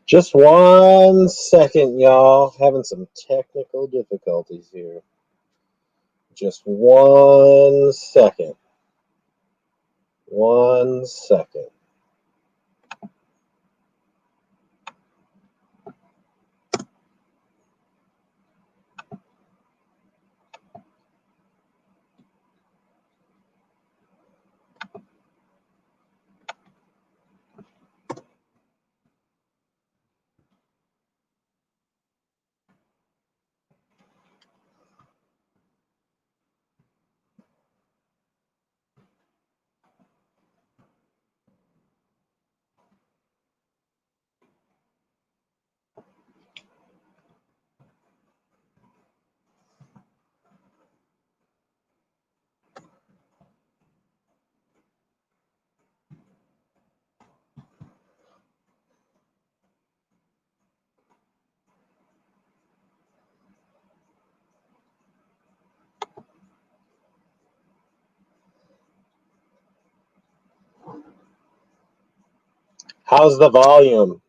Just 1 second, y'all. Having some technical difficulties here. Just 1 second. 1 second. How's the volume?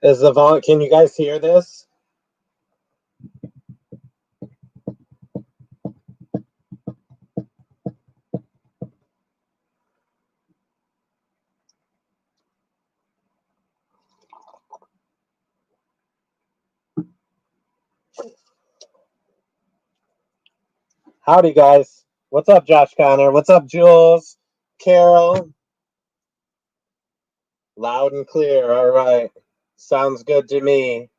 Is the volume? Can you guys hear this? Howdy, guys. What's up, Josh Connor? What's up, Jules? Carol? Loud and clear. All right. Sounds good to me.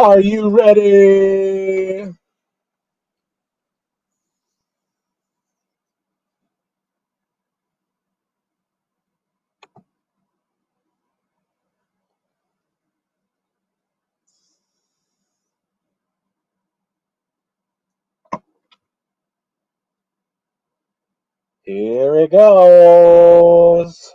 Are you ready? Here it goes.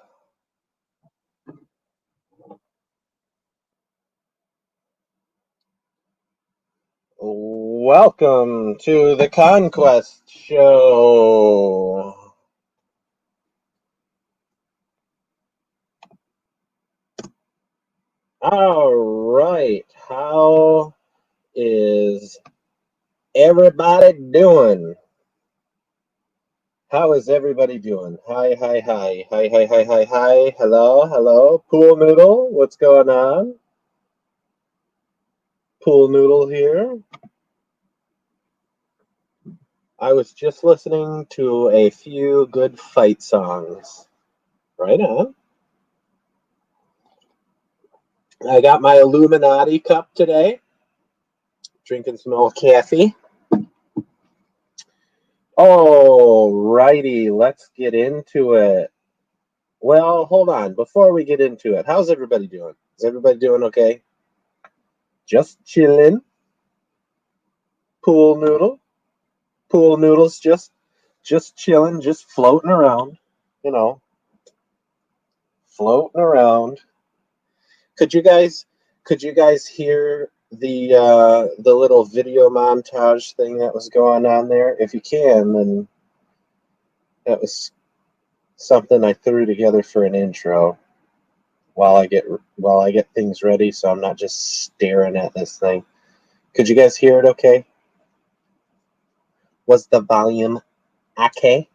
Welcome to the ConQuest Show. All right. How is everybody doing? How is everybody doing? Hi, hi, hi. Hi, hi, hi, hi, hi. Hello, hello. Pool Noodle, what's going on? Pool Noodle here. I was just listening to a few good fight songs. Right on. I got my Illuminati cup today. Drinking some old coffee. Alrighty, let's get into it. Well, hold on. Before we get into it, how's everybody doing? Is everybody doing okay? Just chilling. Pool noodle. Pool noodles just chilling, just floating around, you know. Floating around. Could you guys hear the little video montage thing that was going on there? If you can, then that was something I threw together for an intro. while I get things ready, so I'm not just staring at this thing. Could you guys hear it okay? Was the volume okay?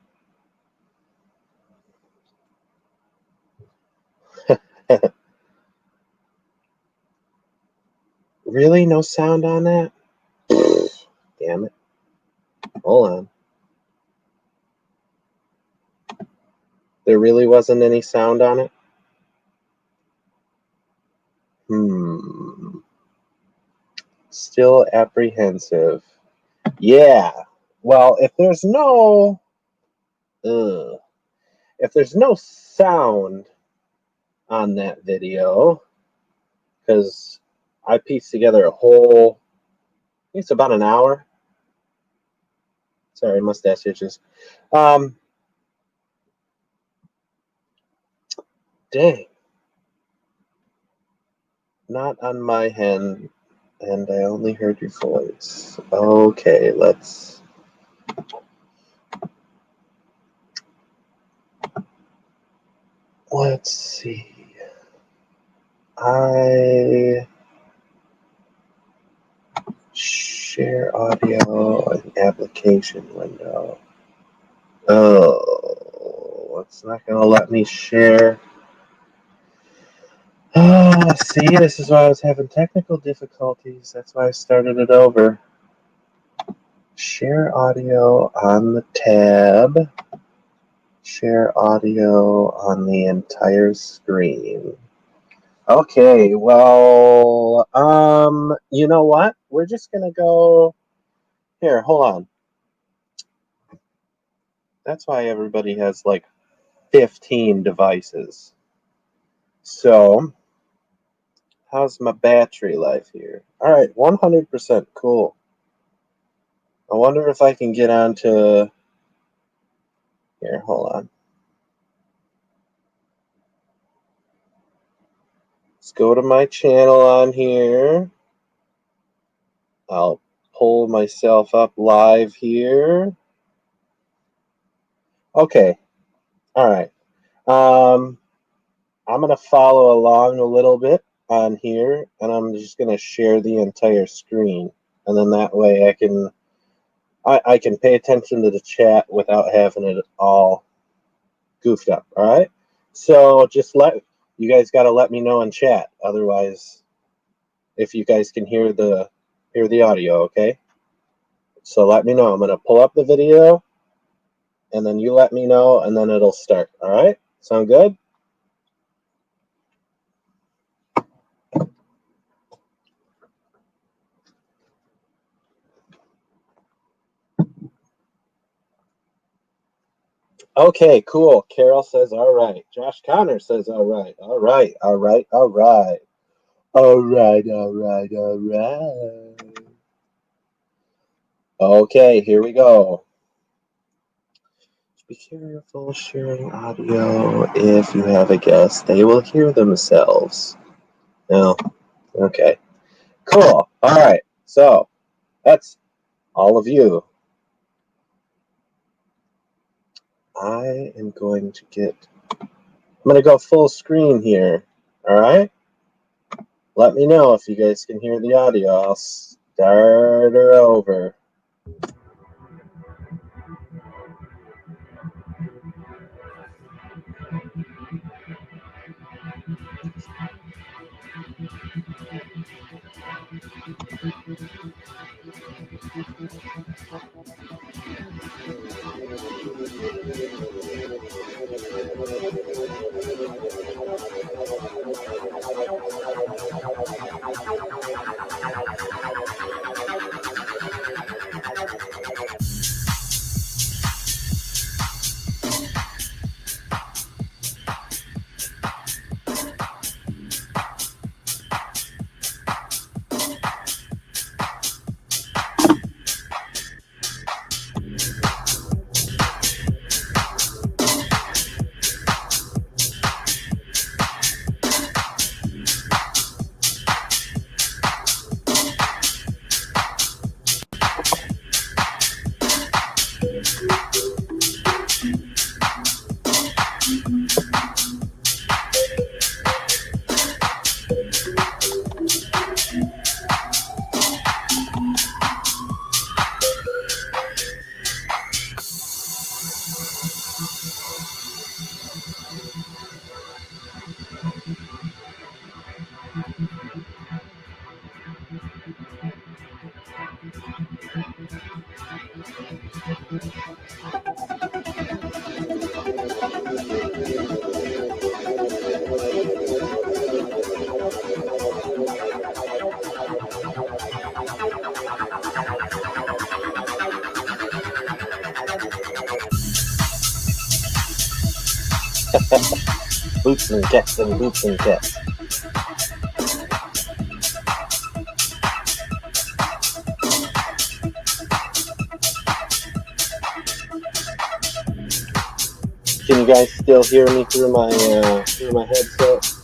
Really? No sound on that? Damn it. Hold on. There really wasn't any sound on it? Still apprehensive. Yeah. Well, if there's no sound on that video, because I pieced together a whole, I think it's about an hour. Sorry, mustache itches. Dang. Not on my hand, and I only heard your voice. Okay, let's see. I share audio and application window. Oh, it's not gonna let me share. Oh, see, this is why I was having technical difficulties. That's why I started it over. Share audio on the tab. Share audio on the entire screen. Okay, well, you know what? We're just gonna go here. Hold on. That's why everybody has like 15 devices. So, how's my battery life here? All right, 100%. Cool. I wonder if I can get onto here. Hold on. Let's go to my channel on here. I'll pull myself up live here. Okay. All right. I'm going to follow along a little bit on here, and I'm just going to share the entire screen. And then that way I can pay attention to the chat without having it all goofed up. All right. So you guys got to let me know in chat. Otherwise, if you guys can hear the audio, okay? So let me know. I'm going to pull up the video, and then you let me know, and then it'll start. All right? Sound good? Okay, cool. Carol says, all right. Josh Connor says, all right. All right. All right. All right. All right. All right. All right. Okay, here we go. Be careful sharing audio. If you have a guest, they will hear themselves. No. Okay. Cool. All right. So that's all of you. I'm going to go full screen here. All right. Let me know if you guys can hear the audio. I'll start her over. Boots and cats and boots and cats. Can you guys still hear me through my headset?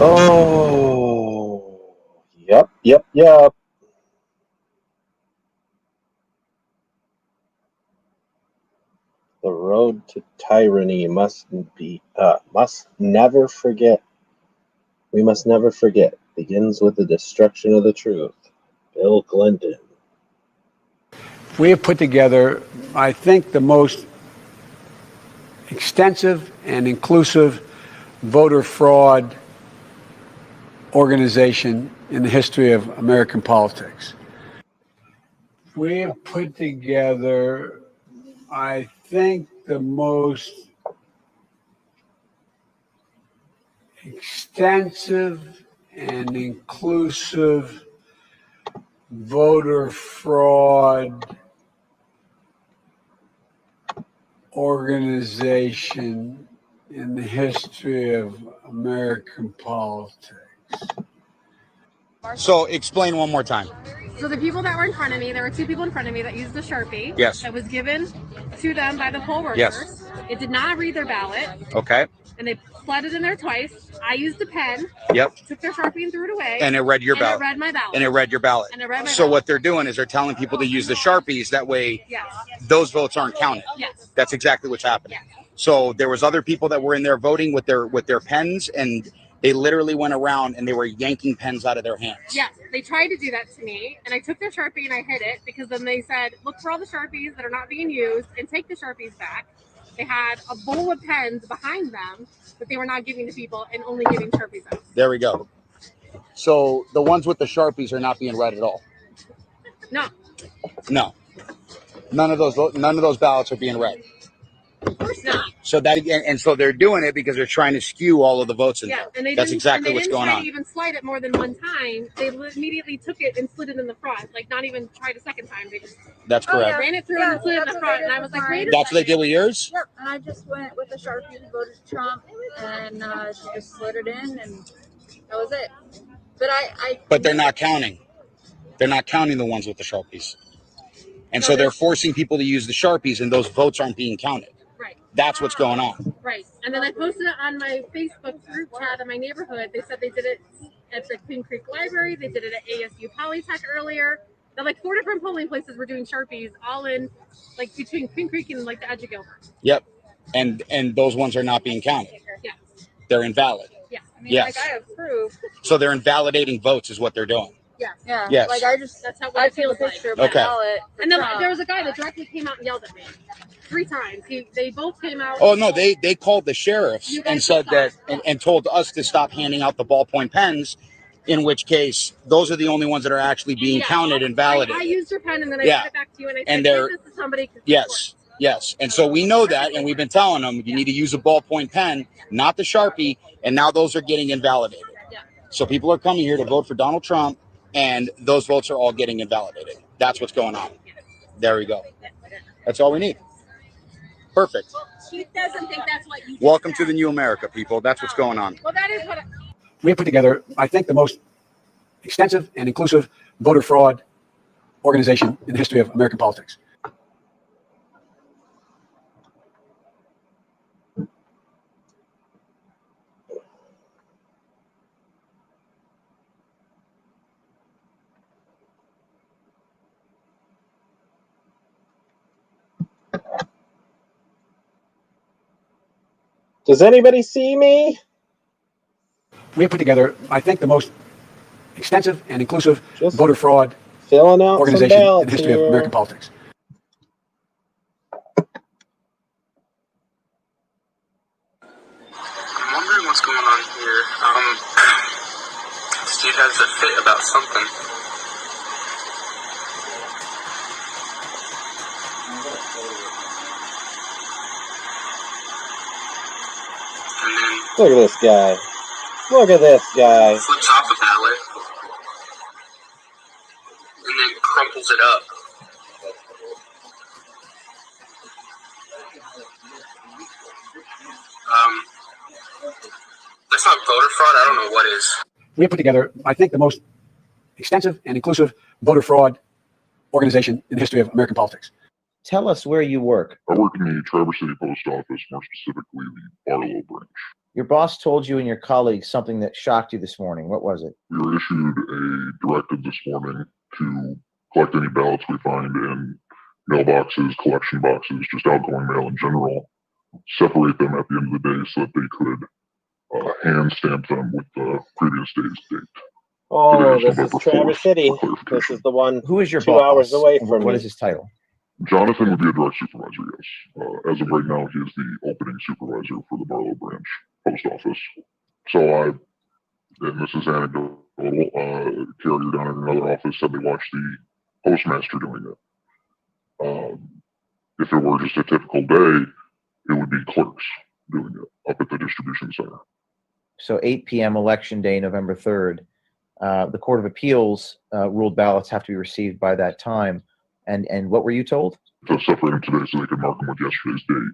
Oh, yep. The road to tyranny must never forget. We must never forget. Begins with the destruction of the truth. Bill Clinton. We have put together, I think, the most extensive and inclusive voter fraud organization in the history of American politics. We have put together, I think, the most extensive and inclusive voter fraud organization in the history of American politics. So explain one more time. So the people that were in front of me, there were two people in front of me that used the Sharpie. Yes. That was given to them by the poll workers. Yes. It did not read their ballot. Okay. And they slid it in there twice. I used a pen. Yep. Took their Sharpie and threw it away. And it read your ballot. And it read my ballot. And it read your ballot. And it read my So ballot. what they're doing is they're telling people to use the Sharpies. That way, yes, those votes aren't counted. Yes. That's exactly what's happening. Yes. So there was other people that were in there voting with their pens, and they literally went around and they were yanking pens out of their hands. Yes, they tried to do that to me, and I took their Sharpie and I hid it because then they said, look for all the Sharpies that are not being used and take the Sharpies back. They had a bowl of pens behind them that they were not giving to people and only giving Sharpies out. There we go. So the ones with the Sharpies are not being read at all. No. No. None of those ballots are being read. Of course not. So so they're doing it because they're trying to skew all of the votes in there. And they That's exactly what's going on. They didn't even slide it more than one time. They immediately took it and slid it in the front, like not even tried a second time. They just That's correct. ran it through and slid it in the front, and I was like, wait a That's what they did with yours? Yep, and I just went with the Sharpie and voted Trump, and just slid it in, and that was it. But they're not counting. They're not counting the ones with the Sharpies. And so they're forcing people to use the Sharpies, and those votes aren't being counted. Right. That's what's going on. Right. And then I posted it on my Facebook group chat in my neighborhood. They said they did it at the Queen Creek Library. They did it at ASU Polytech earlier. They're like 4 different polling places were doing Sharpies, all in like between Queen Creek and like the edge of Gilbert. Yep. And those ones are not being counted. Yes. They're invalid. Yeah. I mean, yes. like I have proof. So they're invalidating votes is what they're doing. Yes. Yeah. Yes. Like That's how I it took a feels like. picture of my Okay. ballot. And then there was a guy that directly came out and yelled at me 3 times. They both came out. Oh no, they called the sheriffs and said that and told us to stop handing out the ballpoint pens. In which case, those are the only ones that are actually being counted and validated. I used your pen and then I Yeah. sent it back to you and I And said, they're- give this to somebody. Yes, yes. And so we know that, and we've been telling them you need to use a ballpoint pen, not the Sharpie, and now those are getting invalidated. Yeah. So people are coming here to vote for Donald Trump, and those votes are all getting invalidated. That's what's going on. There we go. That's all we need. Perfect. She doesn't think that's what you Welcome to the new America, people. That's what's going on. Well, that is what We have put together, I think, the most extensive and inclusive voter fraud organization in the history of American politics. Does anybody see me? We have put together, I think, the most extensive and inclusive Just voter fraud filling out organization some in the ballots history here. of American politics. I'm wondering what's going on here. Steve has a fit about something. And then Look at this guy. Look at this guy. flips off a ballot. And then crumples it up. That's not voter fraud. I don't know what is. We have put together, I think, the most extensive and inclusive voter fraud organization in the history of American politics. Tell us where you work. I work in the Traverse City Post Office, more specifically the Barlow branch. Your boss told you and your colleagues something that shocked you this morning. What was it? We were issued a directive this morning to collect any ballots we find in mailboxes, collection boxes, just outgoing mail in general, separate them at the end of the day so that they could hand stamp them with the previous day's date. Oh, Today's this is November Traverse 4th, City. for clarification. This is the one Who is your 2 boss? hours away from What me. is his title? Jonathan would be a direct supervisor, yes. As of right now, he is the opening supervisor for the Barlow branch post office. So and this is anecdotal, carrier down in another office said they watched the postmaster doing it. If it were just a typical day, it would be clerks doing it up at the distribution center. So 8 p.m. election day, November 3rd. The Court of Appeals ruled ballots have to be received by that time. And what were you told? To separate them today so they could mark them with yesterday's date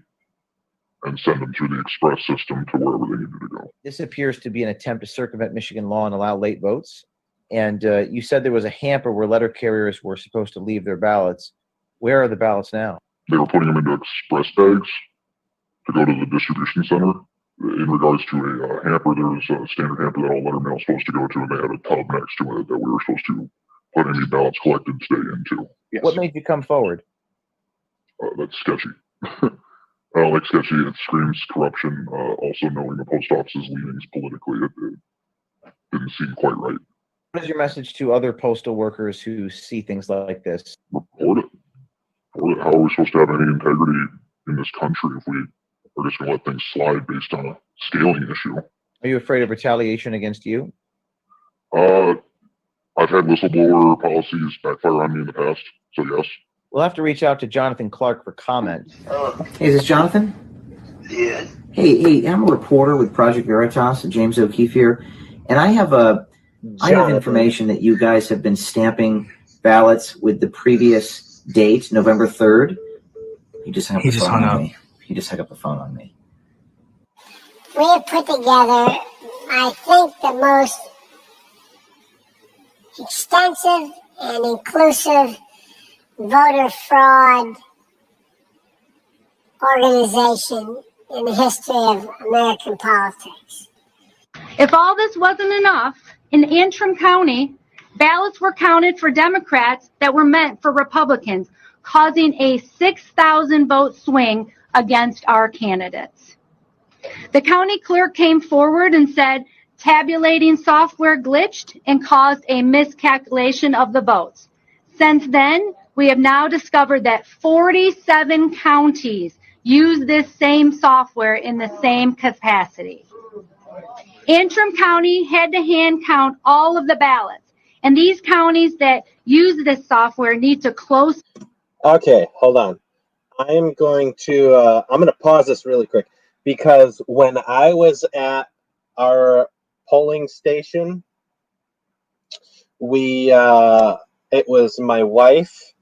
and send them through the express system to wherever they needed to go. This appears to be an attempt to circumvent Michigan law and allow late votes. And you said there was a hamper where letter carriers were supposed to leave their ballots. Where are the ballots now? They were putting them into express bags to go to the distribution center. In regards to a hamper, there was a standard hamper that all letter mail is supposed to go to, and they had a tub next to it that we were supposed to put any ballots collected today into. Yes. What made you come forward? That's sketchy. I don't like sketchy. It screams corruption. Also, knowing the post office's leanings politically, it didn't seem quite right. What is your message to other postal workers who see things like this? Report it. How are we supposed to have any integrity in this country if we are just going to let things slide based on a scaling issue? Are you afraid of retaliation against you? I've had whistleblower policies backfire on me in the past, so yes. We'll have to reach out to Jonathan Clark for comment. Hey, is this Jonathan? Yeah. Hey, I'm a reporter with Project Veritas, James O'Keefe here, and I have information that you guys have been stamping ballots with the previous date, November 3rd. He just hung up the phone on me. He just hung up the phone on me. We have put together, I think, the most extensive and inclusive voter fraud organization in the history of American politics. If all this wasn't enough, in Antrim County, ballots were counted for Democrats that were meant for Republicans, causing a 6,000 vote swing against our candidates. The county clerk came forward and said tabulating software glitched and caused a miscalculation of the votes. Since then, we have now discovered that 47 counties use this same software in the same capacity. Antrim County had to hand count all of the ballots, and these counties that use this software need to close. Okay, hold on. I'm going to pause this really quick, because when I was at our polling station, it was my wife,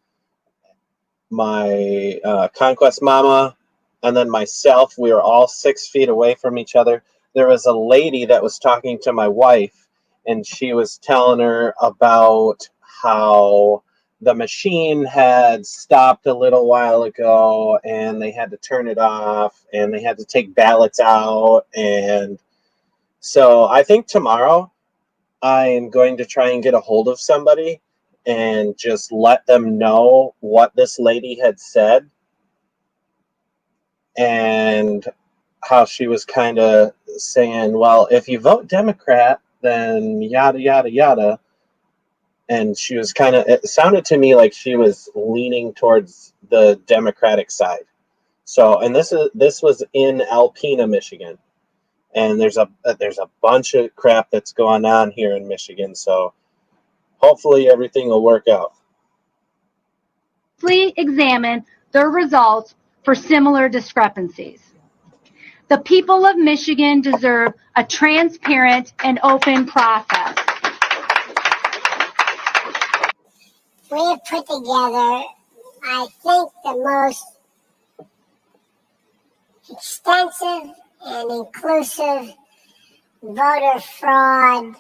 my ConQuest mama, and then myself. We were all 6 feet away from each other. There was a lady that was talking to my wife, and she was telling her about how the machine had stopped a little while ago, and they had to turn it off, and they had to take ballots out. And so I think tomorrow I'm going to try and get a hold of somebody and just let them know what this lady had said, and how she was kind of saying, well, if you vote Democrat, then yada, yada, yada. And she was it sounded to me like she was leaning towards the Democratic side. So, and this was in Alpena, Michigan. And there's a bunch of crap that's going on here in Michigan. So hopefully everything will work out. Examine their results for similar discrepancies. The people of Michigan deserve a transparent and open process. We have put together, I think, the most extensive and inclusive voter fraud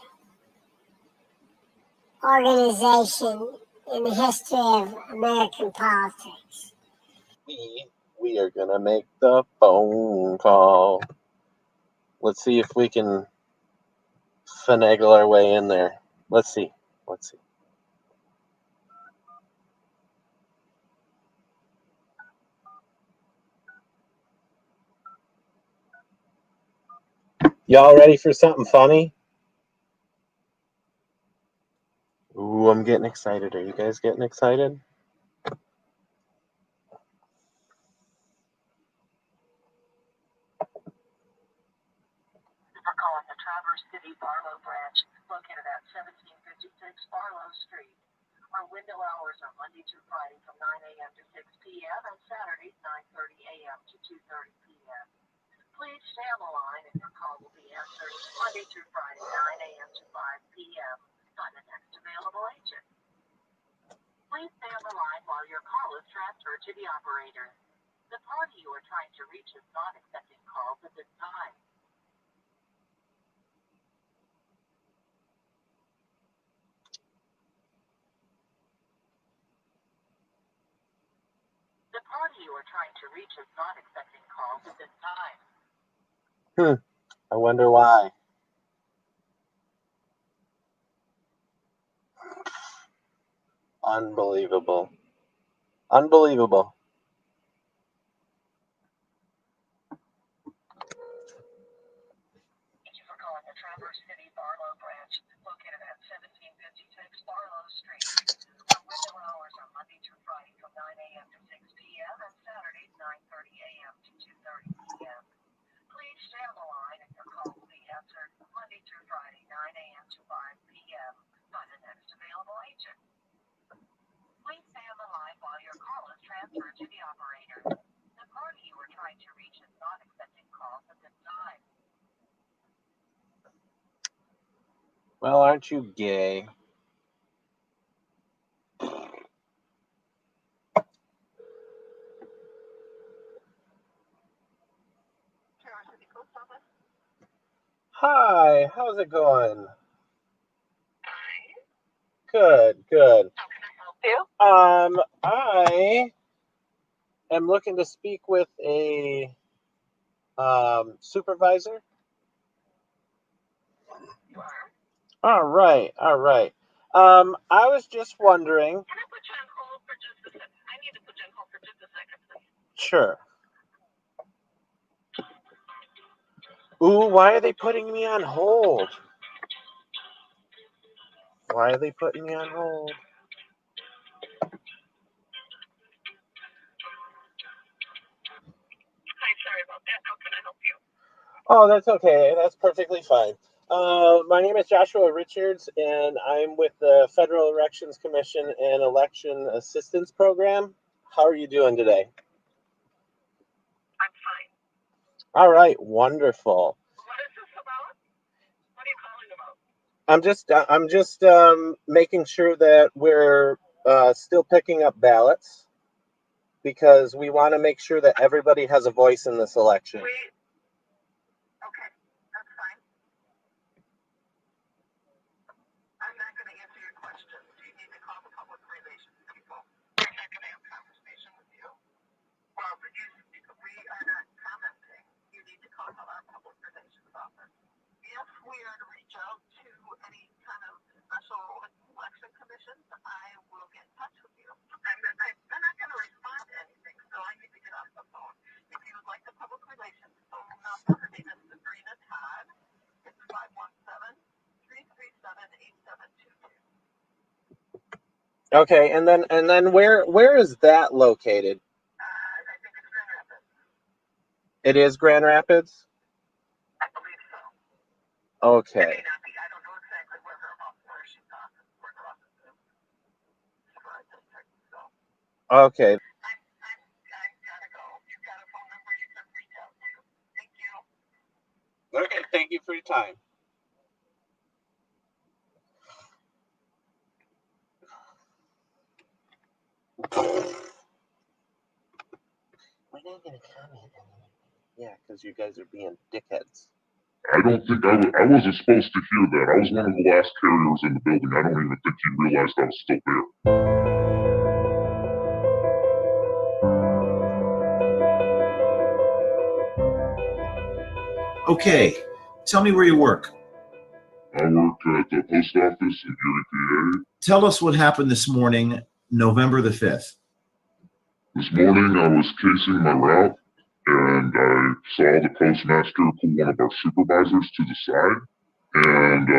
organization in the history of American politics. We are going to make the phone call. Let's see if we can finagle our way in there. Let's see. Y'all ready for something funny? Ooh, I'm getting excited. Are you guys getting excited? We're calling the Traverse City Barlow branch, located at 1756 Barlow Street. Our window hours are Monday through Friday from 9 a.m. to 6 p.m. and Saturdays 9:30 a.m. to 2:30 p.m. Please stay on the line and your call will be answered Monday through Friday 9 a.m. to 5 p.m. by the next available agent. Please stay on the line while your call is transferred to the operator. The party you are trying to reach is not accepting calls at this time. The party you are trying to reach is not accepting calls at this time. I wonder why. Unbelievable. Thank you for calling the Traverse City Barlow branch, located at 1756 Barlow Street. Our window hours are Monday through Friday from 9 a.m. to 6 p.m. and Saturdays 9:30 a.m. to 2:30 p.m. Please stay on the line and your call will be answered Monday through Friday 9 a.m. to 5 p.m. by the next available agent. Please stay on the line while your call is transferred to the operator. The party you are trying to reach is not accepting calls at this time. Well, aren't you gay? Hi, how's it going? Good. How can I help you? I am looking to speak with a supervisor. You are? All right. I was just wondering. Can I put you on hold for just a second? I need to put you on hold for just a second, please. Sure. Ooh, why are they putting me on hold? Why are they putting me on hold? Hi, sorry about that. How can I help you? Oh, that's okay. That's perfectly fine. My name is Joshua Richards, and I'm with the Federal Elections Commission and Election Assistance Program. How are you doing today? I'm fine. All right, wonderful. What is this about? What are you calling about? I'm just making sure that we're still picking up ballots because we want to make sure that everybody has a voice in this election. Okay, that's fine. I'm not going to answer your questions. You need to call the public relations people. I'm not going to have a conversation with you. Well, we are not commenting. You need to call our public relations office. If we are to reach out to any kind of special election commissions, I will get in touch with you. I'm not going to respond to anything, so I need to get off the phone. If you would like the public relations phone number, her name is Sabrina Todd. It's 517-337-8722. Okay, and then where is that located? I think it's Grand Rapids. It is Grand Rapids? I believe so. Okay. It may not be. I don't know exactly where her office is. So. Okay. I've got to go. You've got a phone number you can reach out to. Thank you. Okay, thank you for your time. We're not going to comment on it. Yeah, because you guys are being dickheads. I don't think I wasn't supposed to hear that. I was one of the last carriers in the building. I don't even think he realized I was still there. Okay, tell me where you work. I work at the post office in Erie, PA. Tell us what happened this morning, November the 5th. This morning I was casing my route and I saw the postmaster pull one of our supervisors to the side. And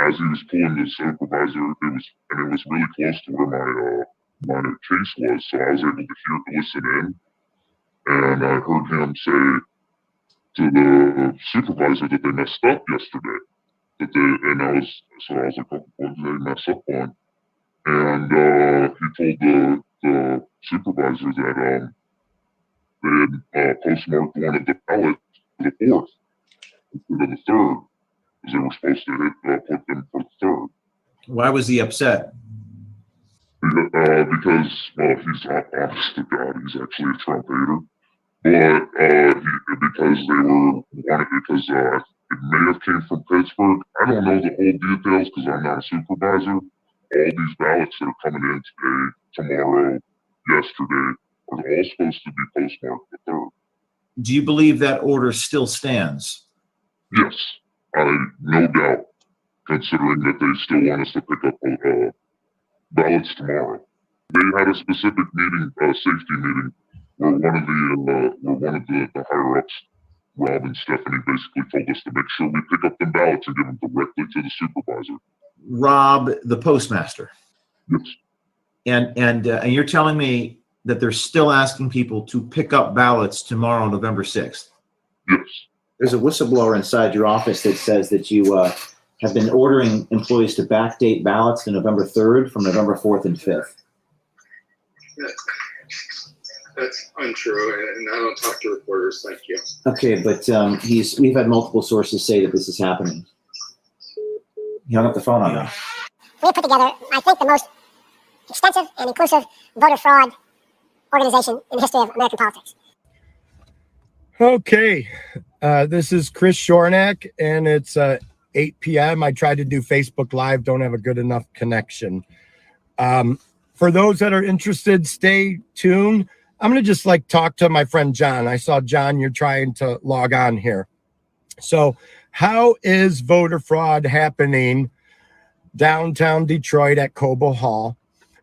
as he was pulling the supervisor, it was really close to where my case was, so I was able to listen in. And I heard him say to the supervisor that they messed up yesterday. I was like, oh, what did they mess up on? And he told the supervisor that they had postmarked one of the ballots for the 4th instead of the 3rd, because they were supposed to put them for the 3rd. Why was he upset? Because he's honest to God, he's actually a Trump hater. But because it may have came from Pittsburgh. I don't know the whole details because I'm not a supervisor. All these ballots that are coming in today, tomorrow, yesterday, are all supposed to be postmarked the 3rd. Do you believe that order still stands? Yes, no doubt, considering that they still want us to pick up ballots tomorrow. They had a specific meeting, safety meeting, where one of the higher ups, Rob and Stephanie, basically told us to make sure we pick up the ballots and give them directly to the supervisor. Rob, the postmaster. Yes. And you're telling me that they're still asking people to pick up ballots tomorrow, November 6th? Yes. There's a whistleblower inside your office that says that you have been ordering employees to backdate ballots to November 3rd from November 4th and 5th. That's untrue, and I don't talk to reporters. Thank you. Okay, but we've had multiple sources say that this is happening. He hung up the phone on me. We put together, I think, the most extensive and inclusive voter fraud organization in the history of American politics. Okay, this is Chris Shornack, and it's 8 p.m. I tried to do Facebook Live, don't have a good enough connection. For those that are interested, stay tuned. I'm going to just talk to my friend John. I saw John, you're trying to log on here. So how is voter fraud happening downtown Detroit at Cobo Hall?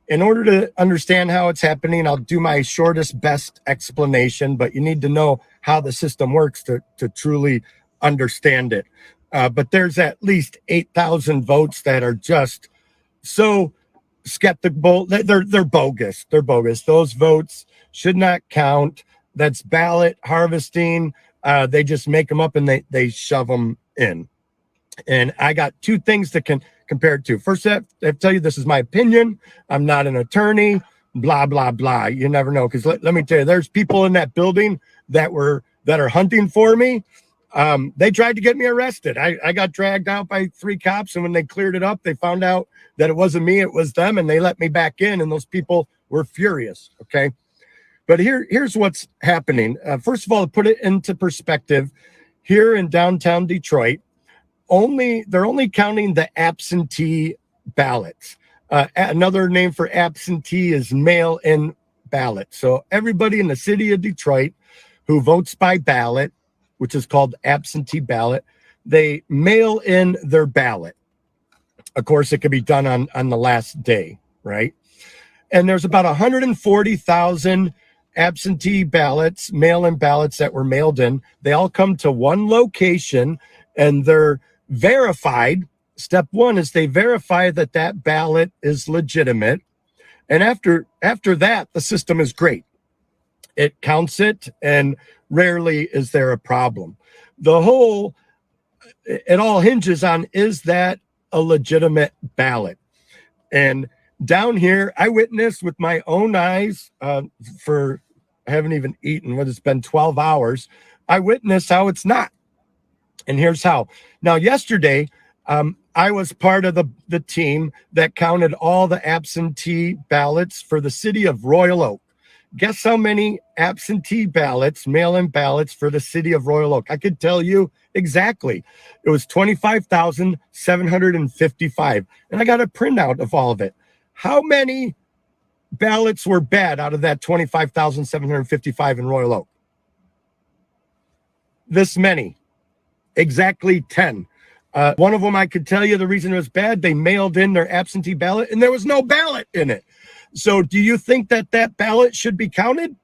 In order to understand how it's happening, I'll do my shortest, best explanation, but you need to know how the system works to truly understand it. But there's at least 8,000 votes that are just so skeptical. They're bogus. They're bogus. Those votes should not count. That's ballot harvesting. They just make them up and they shove them in. And I got two things to compare it to. First, I have to tell you, this is my opinion. I'm not an attorney, blah, blah, blah. You never know. Because let me tell you, there's people in that building that are hunting for me. They tried to get me arrested. I got dragged out by 3 cops. And when they cleared it up, they found out that it wasn't me, it was them. And they let me back in. And those people were furious. Okay. But here's what's happening. First of all, to put it into perspective, here in downtown Detroit, they're only counting the absentee ballots. Another name for absentee is mail-in ballot. So everybody in the city of Detroit who votes by ballot, which is called absentee ballot, they mail in their ballot. Of course, it could be done on the last day, right? And there's about 140,000 absentee ballots, mail-in ballots that were mailed in. They all come to one location and they're verified. Step one is they verify that ballot is legitimate. And after that, the system is great. It counts it, and rarely is there a problem. It all hinges on, is that a legitimate ballot? And down here, I witnessed with my own eyes I haven't even eaten, it's been 12 hours. I witnessed how it's not. And here's how. Now, yesterday, I was part of the team that counted all the absentee ballots for the city of Royal Oak. Guess how many absentee ballots, mail-in ballots for the city of Royal Oak? I could tell you exactly. It was 25,755. And I got a printout of all of it. How many ballots were bad out of that 25,755 in Royal Oak? This many. Exactly 10. One of them, I could tell you the reason it was bad. They mailed in their absentee ballot and there was no ballot in it. So do you think that ballot should be counted?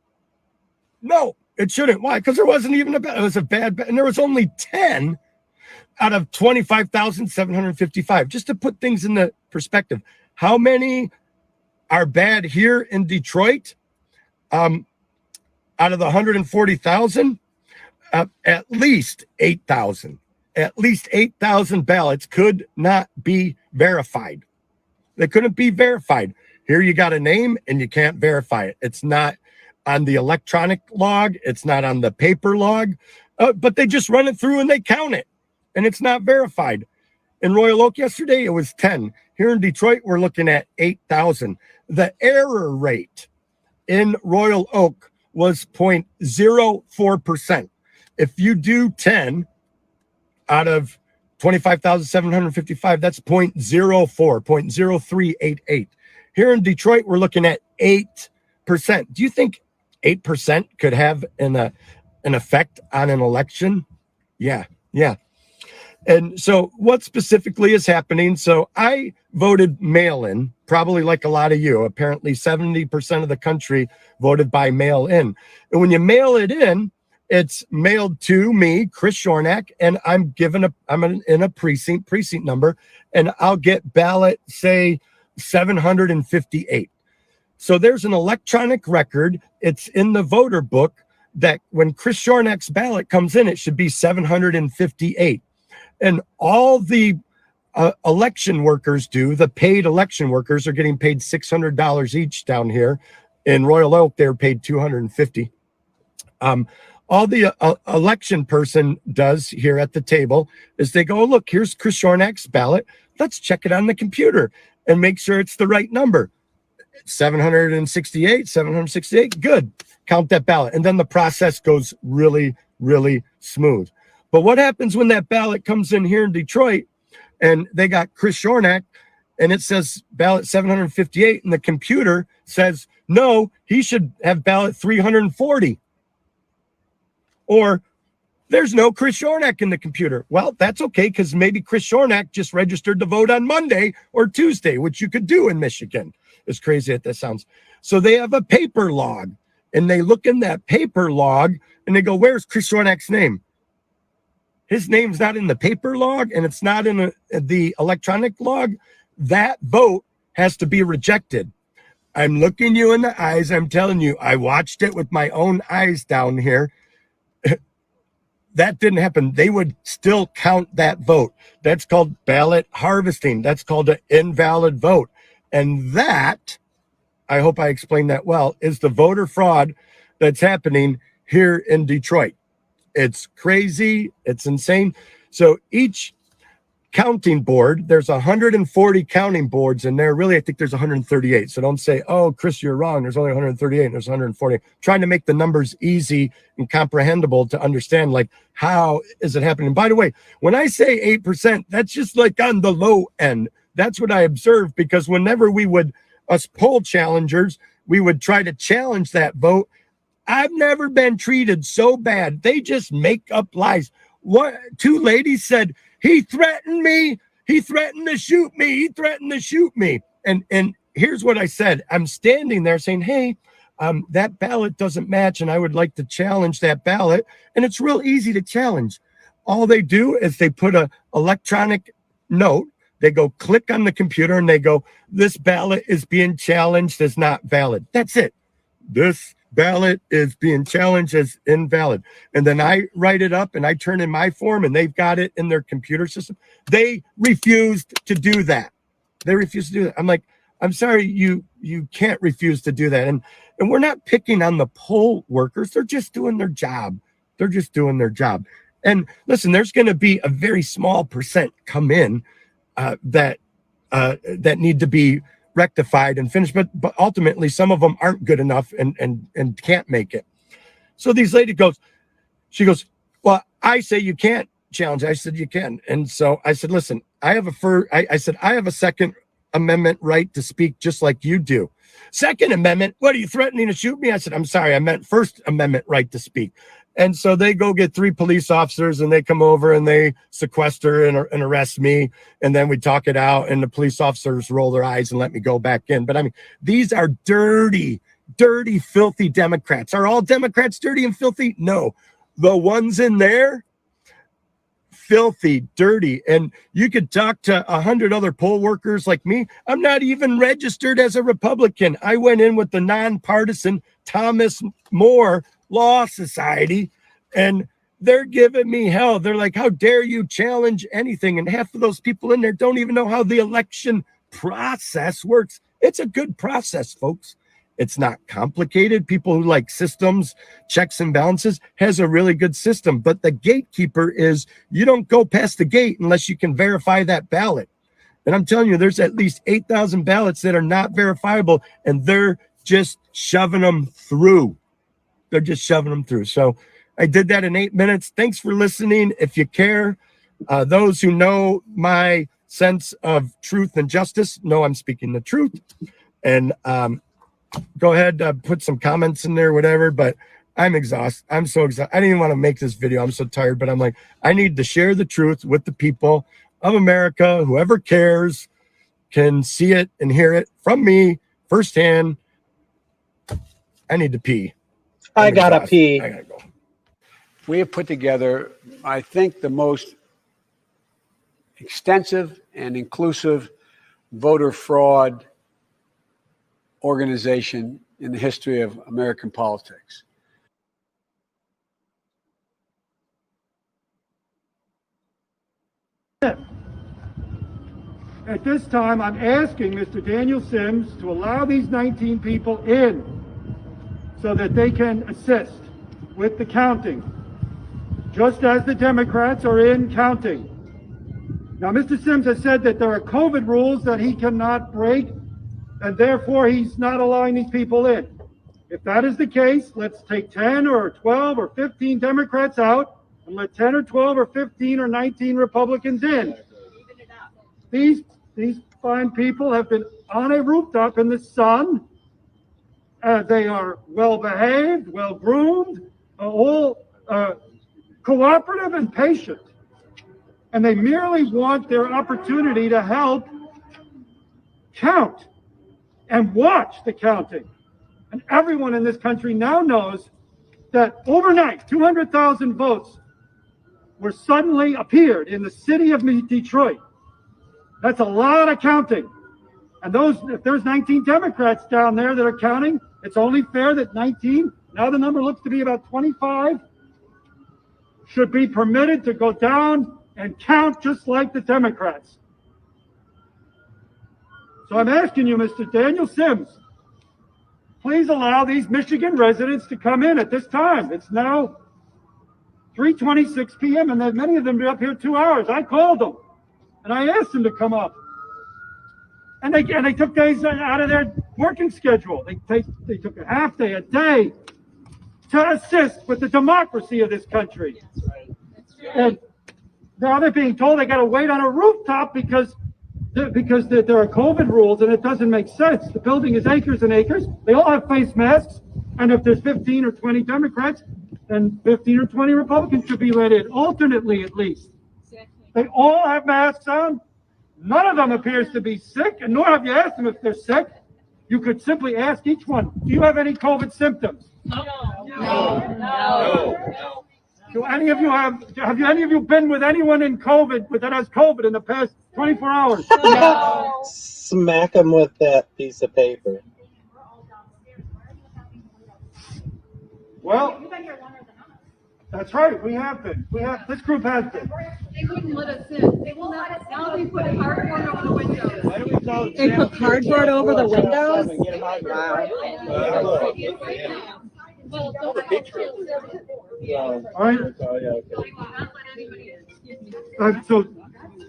No, it shouldn't. Why? Because there wasn't even a ballot. It was a bad, and there was only 10 out of 25,755. Just to put things in the perspective, how many are bad here in Detroit? Out of the 140,000, at least 8,000. At least 8,000 ballots could not be verified. They couldn't be verified. Here you got a name and you can't verify it. It's not on the electronic log. It's not on the paper log. But they just run it through and they count it. And it's not verified. In Royal Oak yesterday, it was 10. Here in Detroit, we're looking at 8,000. The error rate in Royal Oak was 0.04%. If you do 10 out of 25,755, that's 0.0388. Here in Detroit, we're looking at 8%. Do you think 8% could have an effect on an election? Yeah. And so what specifically is happening? So I voted mail-in, probably like a lot of you. Apparently 70% of the country voted by mail-in. And when you mail it in, it's mailed to me, Chris Shornack, and I'm in a precinct number, and I'll get ballot, say, 758. So there's an electronic record. It's in the voter book that when Chris Shornack's ballot comes in, it should be 758. And all the election workers the paid election workers are getting paid $600 each down here. In Royal Oak, they're paid $250. All the election person does here at the table is they go, look, here's Chris Shornack's ballot. Let's check it on the computer and make sure it's the right number. 768, good. Count that ballot. And then the process goes really, really smooth. But what happens when that ballot comes in here in Detroit and they got Chris Shornack and it says ballot 758 and the computer says, no, he should have ballot 340. Or there's no Chris Shornack in the computer. Well, that's okay, because maybe Chris Shornack just registered to vote on Monday or Tuesday, which you could do in Michigan, as crazy as that sounds. So they have a paper log, and they look in that paper log, and they go, where's Chris Shornack's name? His name's not in the paper log, and it's not in the electronic log. that vote has to be rejected. I'm looking you in the eyes. I'm telling you, I watched it with my own eyes down here. That didn't happen. They would still count that vote. That's called ballot harvesting. That's called an invalid vote. And that, I hope I explained that well, is the voter fraud that's happening here in Detroit. It's crazy. It's insane. So each counting board, there's 140 counting boards in there. Really, I think there's 138. So don't say, oh, Chris, you're wrong. There's only 138 and there's 140. Trying to make the numbers easy and comprehensible to understand, like, how is it happening? By the way, when I say 8%, that's just like on the low end. That's what I observed, because whenever we would, us poll challengers, we would try to challenge that vote. I've never been treated so bad. They just make up lies. What? Two ladies said, he threatened me. He threatened to shoot me. He threatened to shoot me. And here's what I said. I'm standing there saying, hey, that ballot doesn't match, and I would like to challenge that ballot. And it's real easy to challenge. All they do is they put a electronic note. They go click on the computer and they go, this ballot is being challenged as not valid. That's it. This ballot is being challenged as invalid. And then I write it up and I turn in my form, and they've got it in their computer system. They refused to do that. They refused to do that. I'm like, I'm sorry, you can't refuse to do that. And we're not picking on the poll workers. They're just doing their job. They're just doing their job. And listen, there's going to be a very small percent come in that need to be rectified and finished, but ultimately some of them aren't good enough and can't make it. So these lady goes, well, I say you can't challenge. I said you can. And so I said, listen, I have a Second Amendment right to speak just like you do. Second Amendment, what are you threatening to shoot me? I said, I'm sorry, I meant First Amendment right to speak. And so they go get 3 police officers, and they come over and they sequester and arrest me. And then we talk it out, and the police officers roll their eyes and let me go back in. But I mean, these are dirty, filthy Democrats. Are all Democrats dirty and filthy? No. The ones in there, filthy, dirty. And you could talk to 100 other poll workers like me. I'm not even registered as a Republican. I went in with the nonpartisan Thomas More Law Society, and they're giving me hell. They're like, how dare you challenge anything? And half of those people in there don't even know how the election process works. It's a good process, folks. It's not complicated. People who like systems, checks and balances, has a really good system. But the gatekeeper is, you don't go past the gate unless you can verify that ballot. And I'm telling you, there's at least 8,000 ballots that are not verifiable, and they're just shoving them through. They're just shoving them through. So I did that in 8 minutes. Thanks for listening. If you care, those who know my sense of truth and justice know I'm speaking the truth. And go ahead, put some comments in there, whatever. But I'm exhausted. I'm so exhausted. I didn't even want to make this video. I'm so tired. But I'm like, I need to share the truth with the people of America. Whoever cares can see it and hear it from me firsthand. I need to pee. I gotta pee. I gotta go. We have put together, I think, the most extensive and inclusive voter fraud organization in the history of American politics. At this time, I'm asking Mr. Daniel Sims to allow these 19 people in so that they can assist with the counting, just as the Democrats are in counting. Now, Mr. Sims has said that there are COVID rules that he cannot break, and therefore he's not allowing these people in. If that is the case, let's take 10 or 12 or 15 Democrats out and let 10 or 12 or 15 or 19 Republicans in. These fine people have been on a rooftop in the sun. They are well-behaved, well-groomed, all cooperative and patient. And they merely want their opportunity to help count and watch the counting. And everyone in this country now knows that overnight, 200,000 votes were suddenly appeared in the city of Detroit. That's a lot of counting. And if there's 19 Democrats down there that are counting, it's only fair that 19, now the number looks to be about 25, should be permitted to go down and count just like the Democrats. So I'm asking you, Mr. Daniel Sims, please allow these Michigan residents to come in at this time. It's now 3:26 p.m. and many of them are up here 2 hours. I called them and I asked them to come up. And they took days out of their working schedule. They took a half day, a day to assist with the democracy of this country. And now they're being told they got to wait on a rooftop because there are COVID rules, and it doesn't make sense. The building is acres and acres. They all have face masks, and if there's 15 or 20 Democrats, then 15 or 20 Republicans should be let in, alternately at least. They all have masks on. None of them appears to be sick, and nor have you asked them if they're sick. You could simply ask each one, do you have any COVID symptoms? No. Do any of you have any of you been with anyone in COVID that has COVID in the past 24 hours? No. Smack them with that piece of paper. Well, that's right. We have been. This group has been. They wouldn't let us in. They won't let us. Now they put cardboard over the windows. They put cardboard over the windows? All right. So,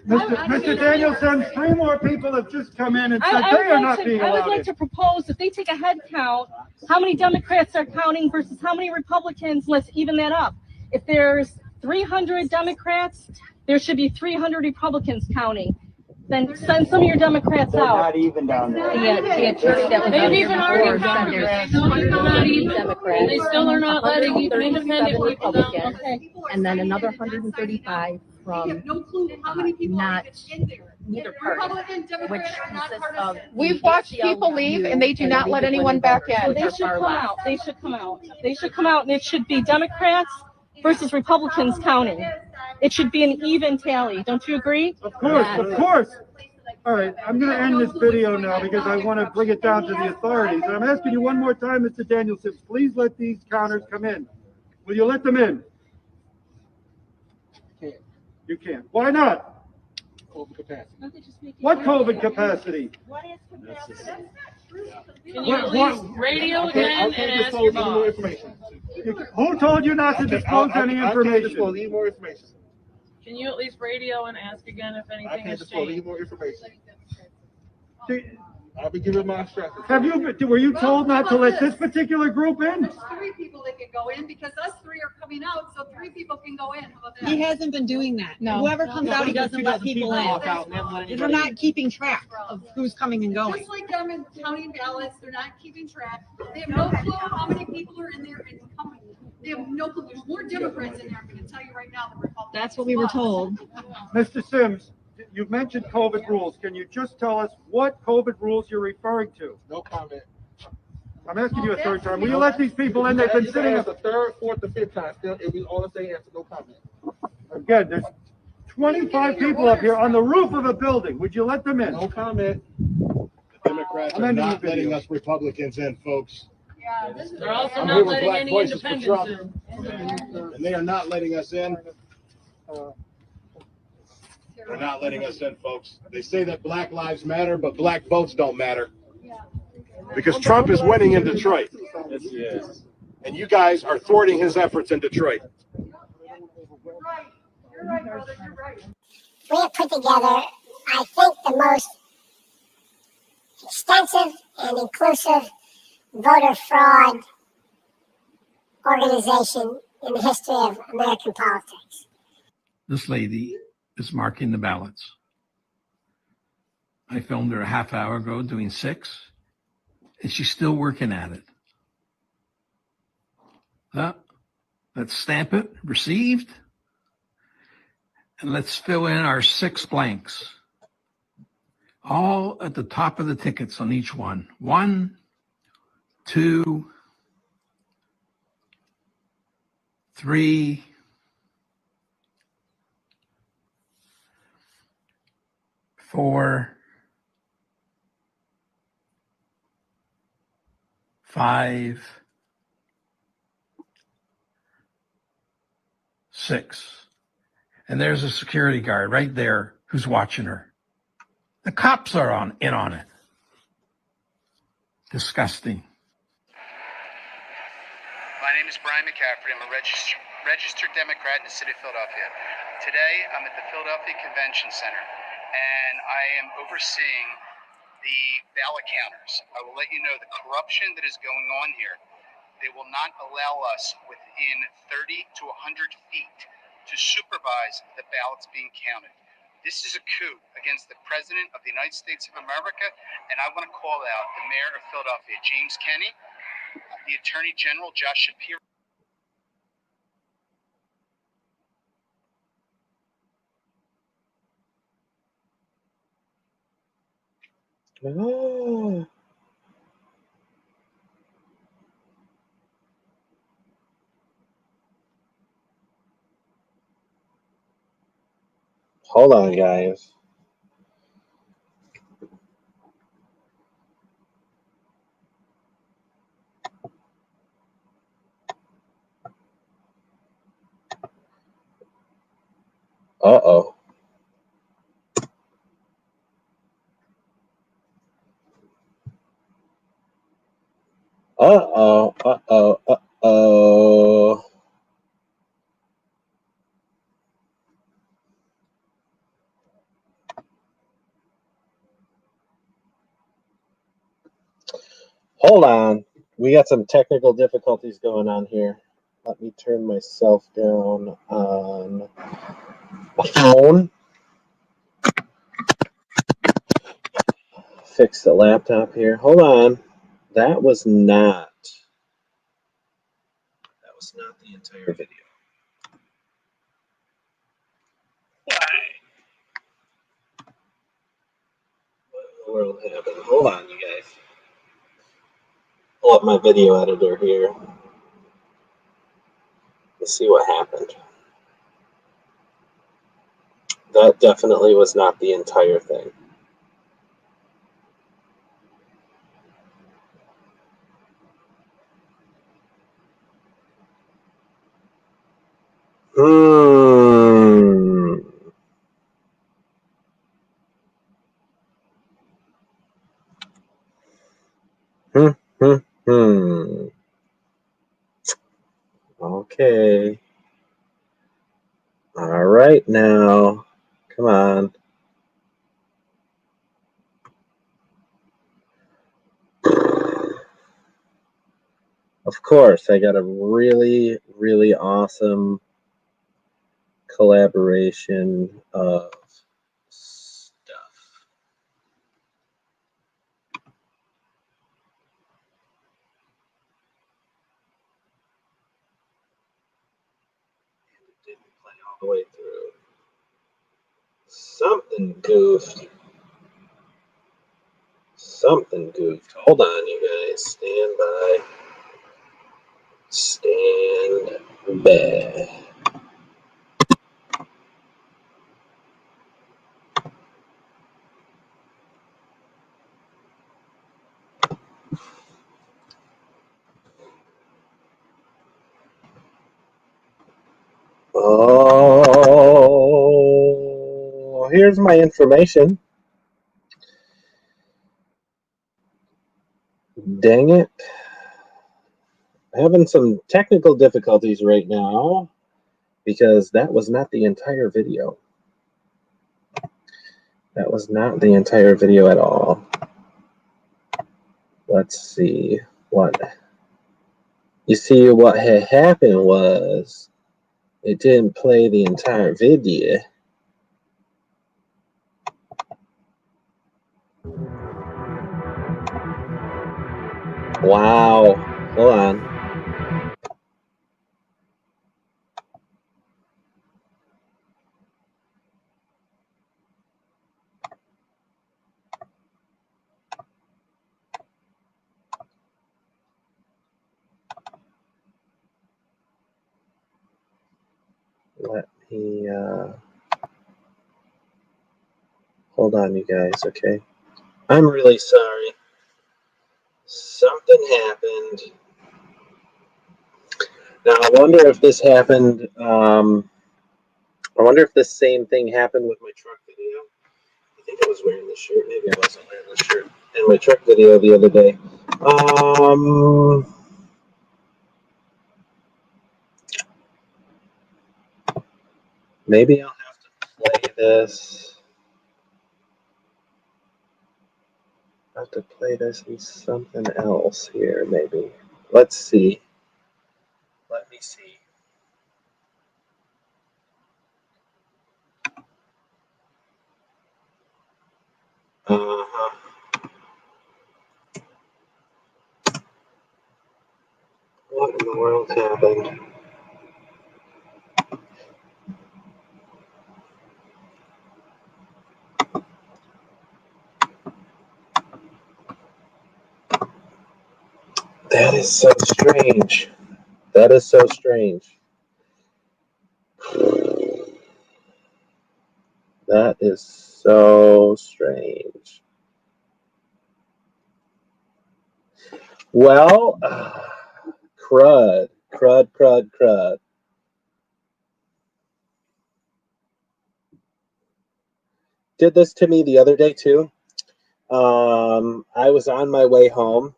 Mr. Danielson, 3 more people have just come in and said they are not being allowed. I would like to propose, if they take a head count, how many Democrats are counting versus how many Republicans, let's even that up. If there's 300 Democrats, there should be 300 Republicans counting. Then send some of your Democrats out. Not even down there. They've even already counted. Not even Democrats. They still are not letting even independent Republicans. Okay. And then another 135 from not neither party, which consists of. We've watched people leave and they do not let anyone back in. They should come out. They should come out. They should come out, and it should be Democrats versus Republicans counting. It should be an even tally. Don't you agree? Of course, of course. All right, I'm going to end this video now because I want to bring it down to the authorities. And I'm asking you one more time, Mr. Danielson, please let these counters come in. Will you let them in? You can't. Why not? COVID capacity. What COVID capacity? Can you at least radio again and ask your boss? Who told you not to disclose any information? I can't disclose any more information. Can you at least radio and ask again if anything has changed? I can't disclose any more information. I'll be giving my strategy. Were you told not to let this particular group in? There's 3 people that can go in because us 3 are coming out, so 3 people can go in. How about that? He hasn't been doing that. No. Whoever comes out, he doesn't let people in. They're not keeping track of who's coming and going. Just like them in counting ballots, they're not keeping track. They have no clue how many people are in there and coming. They have no clue. There's more Democrats in there, I'm going to tell you right now, than Republicans. That's what we were told. Mr. Sims, you've mentioned COVID rules. Can you just tell us what COVID rules you're referring to? No comment. I'm asking you a third time. Will you let these people in? They've been sitting the 3rd, 4th, or 5th time. Still, it'll be all the same answer. No comment. Again, there's 25 people up here on the roof of a building. Would you let them in? No comment. The Democrats are not letting us Republicans in, folks. They're also not letting any independents in. And they are not letting us in. They're not letting us in, folks. They say that Black lives matter, but Black votes don't matter. Because Trump is winning in Detroit. Yes, he is. And you guys are thwarting his efforts in Detroit. You're right, brother. You're right. We have put together, I think, the most extensive and inclusive voter fraud organization in the history of American politics. This lady is marking the ballots. I filmed her a half hour ago doing 6, and she's still working at it. Let's stamp it, received, and let's fill in our 6 blanks. All at the top of the tickets on each one. 1, 2, 3, 4, 5, 6. And there's a security guard right there who's watching her. The cops are in on it. Disgusting. My name is Brian McCaffrey. I'm a registered Democrat in the city of Philadelphia. Today, I'm at the Philadelphia Convention Center, and I am overseeing the ballot counters. I will let you know the corruption that is going on here. They will not allow us within 30 to 100 feet to supervise the ballots being counted. This is a coup against the President of the United States of America, and I want to call out the Mayor of Philadelphia, James Kenney, the Attorney General, Josh Shapiro. Oh. Hold on, guys. Uh-oh. Uh-oh. Uh-oh. Uh-oh. Hold on. We got some technical difficulties going on here. Let me turn myself down on the phone. Fix the laptop here. Hold on. That was not the entire video. What in the world happened? Hold on, you guys. Pull up my video editor here. Let's see what happened. That definitely was not the entire thing. Okay. All right now. Come on. Of course, I got a really, really awesome collaboration of stuff. It didn't play all the way through. Something goofed. Something goofed. Hold on, you guys. Stand by. Stand by. Oh, here's my information. Dang it. Having some technical difficulties right now because that was not the entire video. That was not the entire video at all. Let's see what. You see, what had happened was it didn't play the entire video. Wow. Hold on. Let me Hold on, you guys, okay? I'm really sorry. Something happened. Now, I wonder if this happened, I wonder if the same thing happened with my truck video. I think I was wearing this shirt. Maybe I wasn't wearing this shirt in my truck video the other day. Maybe I'll have to play this. I'll have to play this in something else here, maybe. Let's see. Let me see. Uh-huh. What in the world happened? That is so strange. That is so strange. That is so strange. Well, crud. Did this to me the other day too. I was on my way home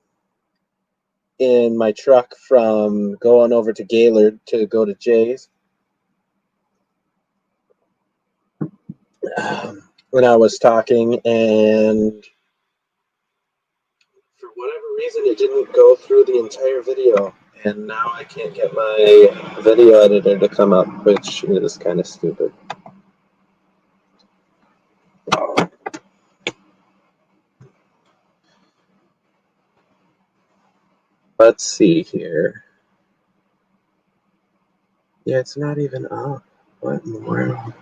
in my truck from going over to Gaylord to go to Jay's. When I was talking, and for whatever reason, it didn't go through the entire video. And now I can't get my video editor to come up, which is kind of stupid. Let's see here. Yeah, it's not even up. What in the world?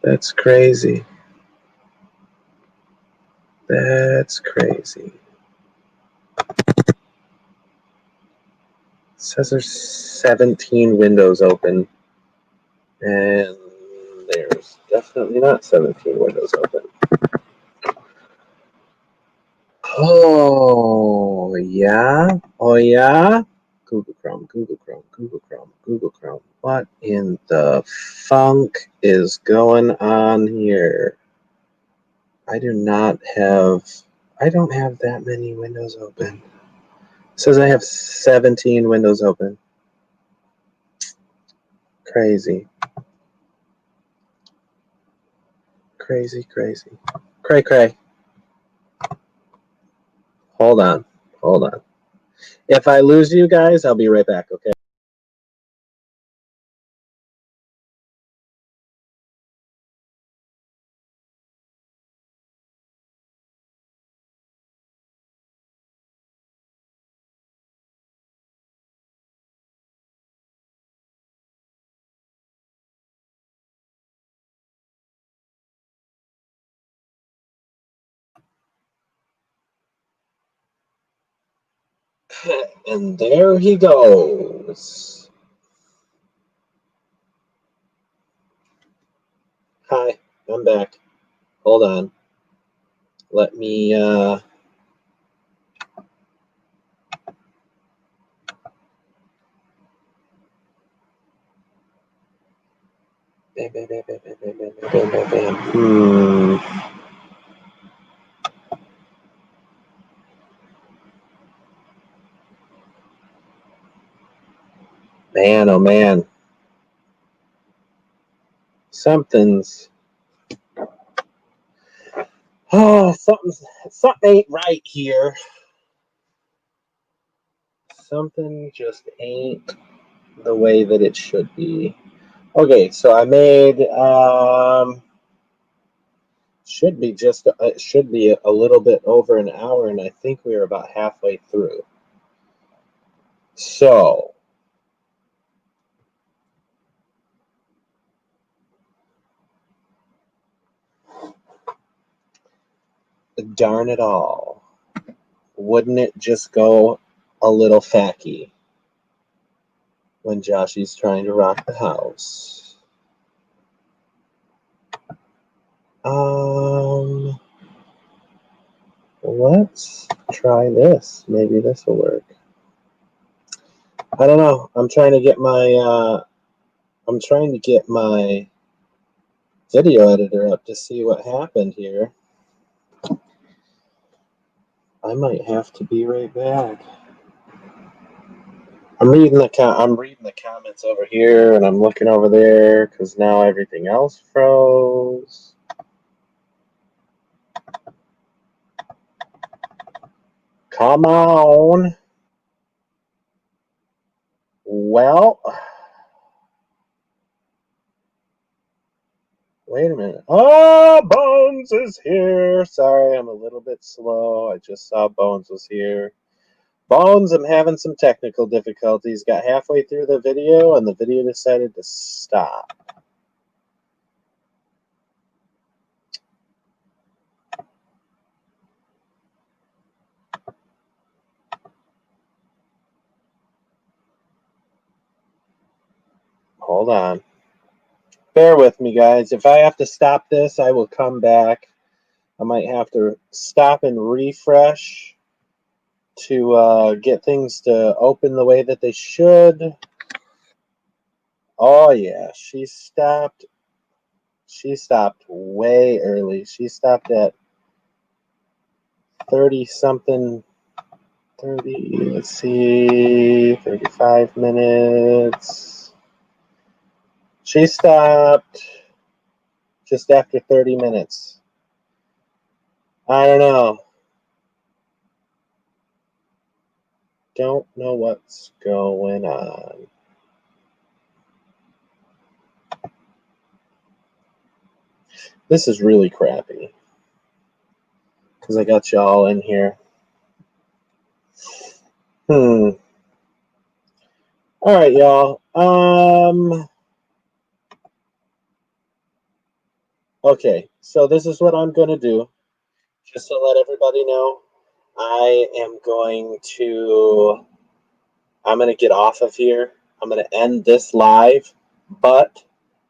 That's crazy. That's crazy. It says there's 17 windows open, and there's definitely not 17 windows open. Oh, yeah? Oh, yeah? Google Chrome, Google Chrome, Google Chrome, Google Chrome. What in the funk is going on here? I don't have that many windows open. It says I have 17 windows open. Crazy. Crazy. Cray. Hold on. If I lose you guys, I'll be right back, okay? And there he goes. Hi, I'm back. Hold on. Let me, bam. Man, oh man. Something ain't right here. Something just ain't the way that it should be. Okay, so I made should be a little bit over an hour, and I think we are about halfway through. So darn it all. Wouldn't it just go a little facky when Joshy's trying to rock the house? Let's try this. Maybe this will work. I don't know. I'm trying to get my video editor up to see what happened here. I might have to be right back. I'm reading the comments over here, and I'm looking over there because now everything else froze. Come on. Well, wait a minute. Oh, Bones is here. Sorry, I'm a little bit slow. I just saw Bones was here. Bones, I'm having some technical difficulties. Got halfway through the video, and the video decided to stop. Hold on. Bear with me, guys. If I have to stop this, I will come back. I might have to stop and refresh to get things to open the way that they should. Oh, yeah. She stopped way early. She stopped at 30-something, 30, let's see, 35 minutes. She stopped just after 30 minutes. I don't know. Don't know what's going on. This is really crappy because I got y'all in here. All right, y'all. Okay, so this is what I'm going to do. Just to let everybody know, I'm going to get off of here. I'm going to end this live, but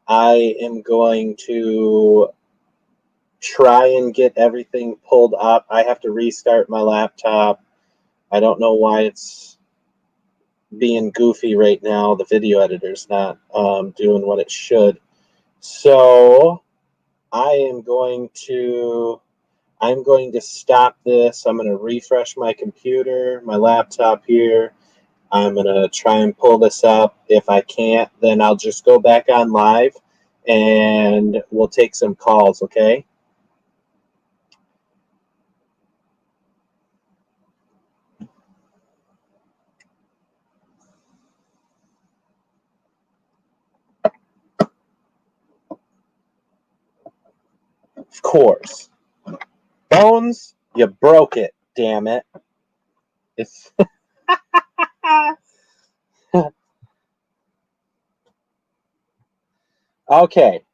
I am going to try and get everything pulled up. I have to restart my laptop. I don't know why it's being goofy right now. The video editor's not doing what it should. So I'm going to stop this. I'm going to refresh my computer, my laptop here. I'm going to try and pull this up. If I can't, then I'll just go back on live and we'll take some calls, okay? Of course. Bones, you broke it, damn it. It's okay.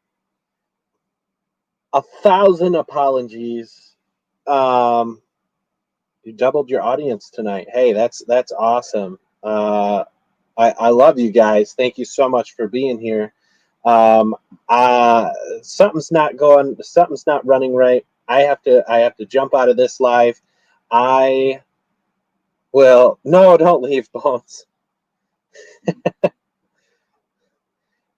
1,000 apologies. You doubled your audience tonight. Hey, that's awesome. I love you guys. Thank you so much for being here. Something's not running right. I have to jump out of this live. No, don't leave, Bones.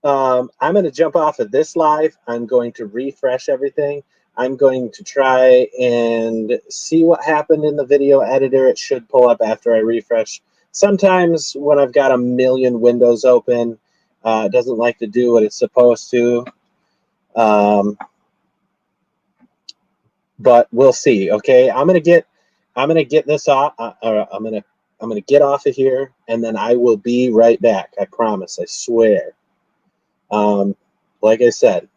I'm going to jump off of this live. I'm going to refresh everything. I'm going to try and see what happened in the video editor. It should pull up after I refresh. Sometimes when I've got a million windows open, it doesn't like to do what it's supposed to. But we'll see. Okay, I'm gonna get this off. I'm gonna get off of here, and then I will be right back. I promise. I swear. Like I said,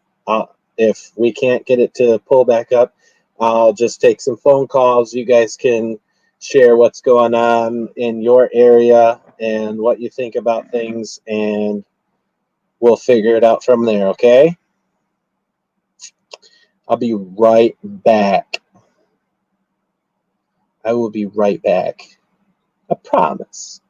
if we can't get it to pull back up, I'll just take some phone calls. You guys can share what's going on in your area and what you think about things, and we'll figure it out from there, okay? I'll be right back. I will be right back. I promise.